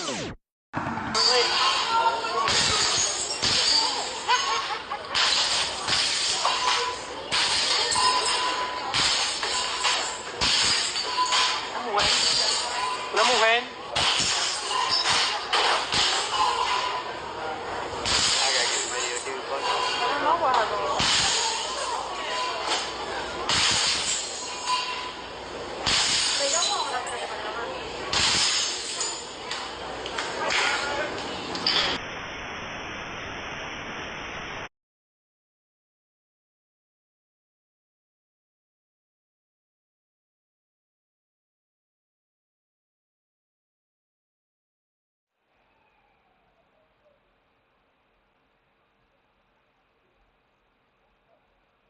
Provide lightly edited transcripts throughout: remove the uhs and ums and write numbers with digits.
Una mujer.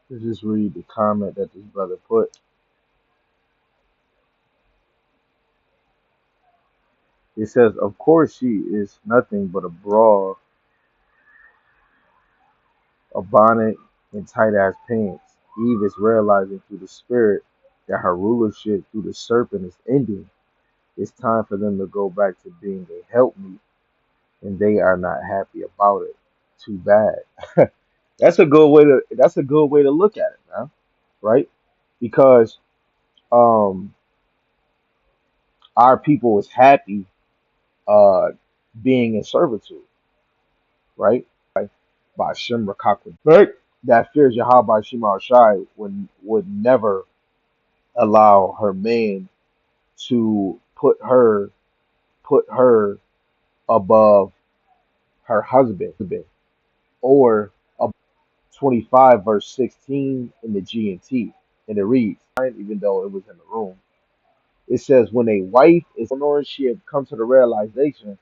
Let's just read the comment that this brother put. It says, "Of course she is nothing but a bra, a bonnet, and tight ass pants. Eve is realizing through the spirit that her rulership through the serpent is ending. It's time for them to go back to being a helpmeet, and they are not happy about it. Too bad." That's a good way to look at it, man. Right? Because um our people is happy uh being in servitude, right? By Shem Rakakwa, right? That fears Yahweh Shema Shai would never allow her man to put her above her husband, or 25 verse 16 in the G&T, and it reads, even though it was in the room, it says, when a wife is on, she had come to the realization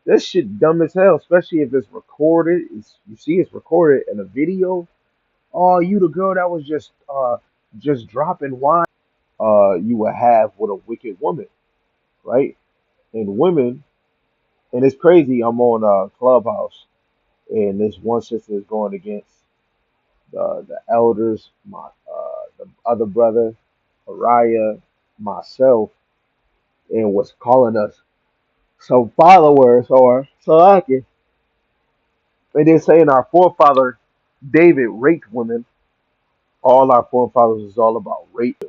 this shit dumb as hell, especially if it's recorded. You see it's recorded in a video. Oh, you the girl that was just dropping wine. You would have with a wicked woman, right? And women, and it's crazy. I'm on Clubhouse, and this one sister is going against the elders, the other brother, Ariah, myself, and was calling us some followers or Salaki. And then saying our forefather David raped women. All our forefathers is all about rape,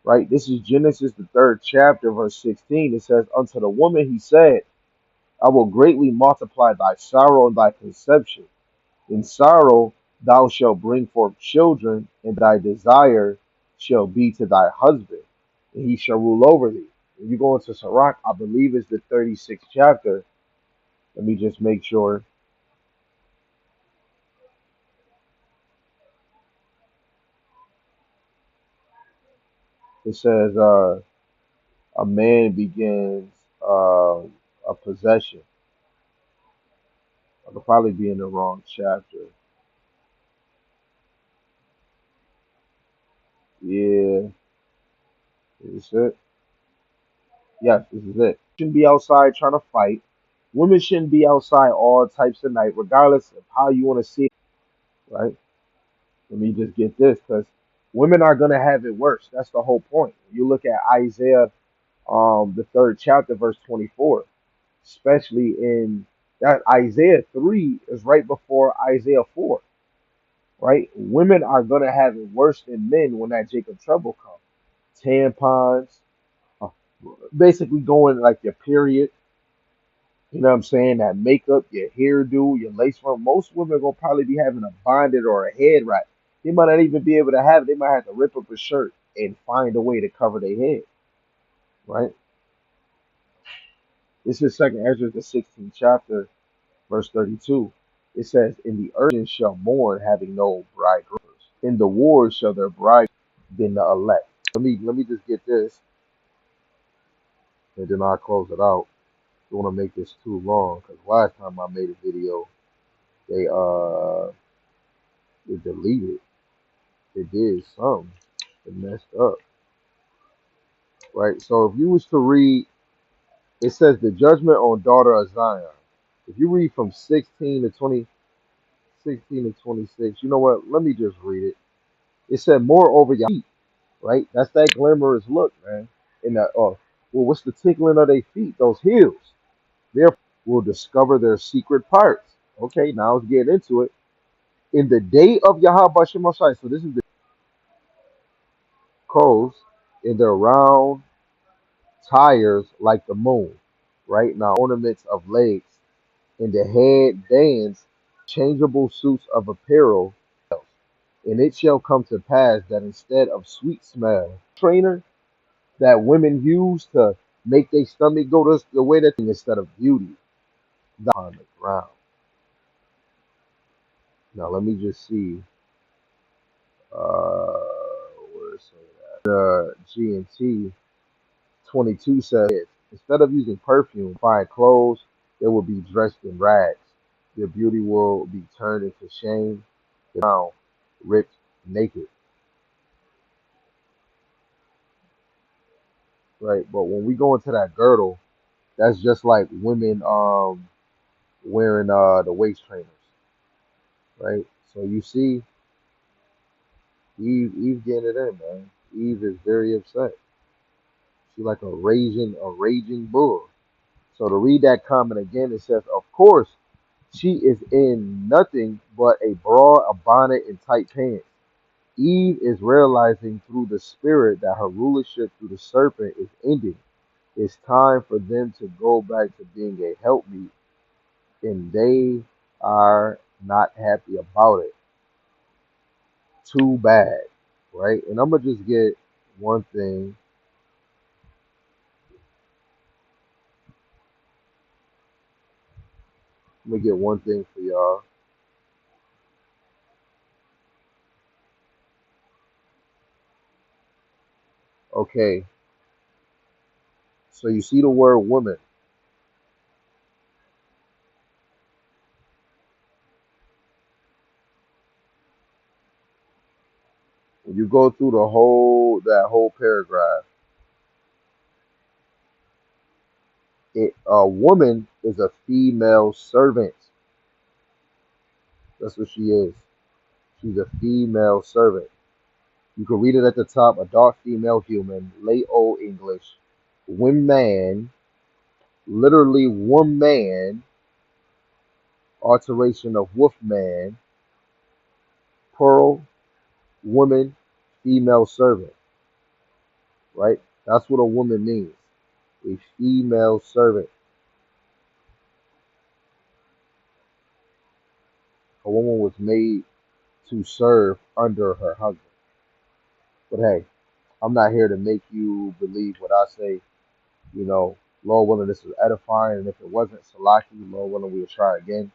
right? This is Genesis, the third chapter, verse 16. It says, unto the woman he said, I will greatly multiply thy sorrow and thy conception. In sorrow thou shalt bring forth children, and thy desire shall be to thy husband, and he shall rule over thee. When you go into Sirach, I believe it's the 36th chapter. Let me just make sure. It says, a man begins a possession. I could probably be in the wrong chapter. Yeah, is this it? Yes, this is it. Shouldn't be outside trying to fight. Women shouldn't be outside all types of night, regardless of how you want to see it, right? Let me just get this, because women are gonna have it worse. That's the whole point. You look at Isaiah, the third chapter, verse 24, especially in that Isaiah 3 is right before Isaiah 4, right? Women are gonna have it worse than men when that Jacob trouble comes. Tampons, uh, basically going like your period. You know what I'm saying? That makeup, your hairdo, your lace front. Most women are gonna probably be having a bonnet or a head wrap. They might not even be able to have it. They might have to rip up a shirt and find a way to cover their head, right? This is Second Ezra, the 16th chapter, verse 32. It says, "In the urgent shall mourn, having no bridegrooms. In the wars shall their bride been the elect." Let me just get this, and then I'll close it out. Don't want to make this too long, because last time I made a video, they they deleted. It did some. It messed up, right? So if you was to read, it says the judgment on daughter of Zion. If you read from 16 to 20, 16 to 26, you know what? Let me just read it. It said, moreover, your feet, right? That's that glamorous look, man. In the Well, what's the tickling of their feet? Those heels. Therefore, will discover their secret parts. Okay, now let's get into it. In the day of Yahweh Shemashai, so this is the coals in their round tires like the moon, right? Now ornaments of legs in the head bands, changeable suits of apparel, and it shall come to pass that instead of sweet smell, trainer that women use to make their stomach go the way that instead of beauty, on the ground. Now let me just see. Where is it? G and T 22 says instead of using perfume, fine clothes, they will be dressed in rags. Their beauty will be turned into shame. Now, ripped naked, right? But when we go into that girdle, that's just like women wearing the waist trainers, right? So you see Eve getting it in, man. Eve is very upset. She's like a raging bull. So to read that comment again, it says, of course, she is in nothing but a bra, a bonnet, and tight pants. Eve is realizing through the spirit that her rulership through the serpent is ending. It's time for them to go back to being a helpmeet, and they are not happy about it. Too bad, right? And I'm gonna just get one thing. I'm gonna get one thing for y'all. Okay, so you see the word woman. When you go through that whole paragraph, a woman is a female servant. That's what she is. She's a female servant. You can read it at the top. Adult female human, late old English, woman, literally woman, alteration of wolfman, plural, woman, female servant, right? That's what a woman means. A female servant. A woman was made to serve under her husband. But hey, I'm not here to make you believe what I say. You know, Lord willing, this was edifying, and if it wasn't, Salaki, Lord willing, we'll try again.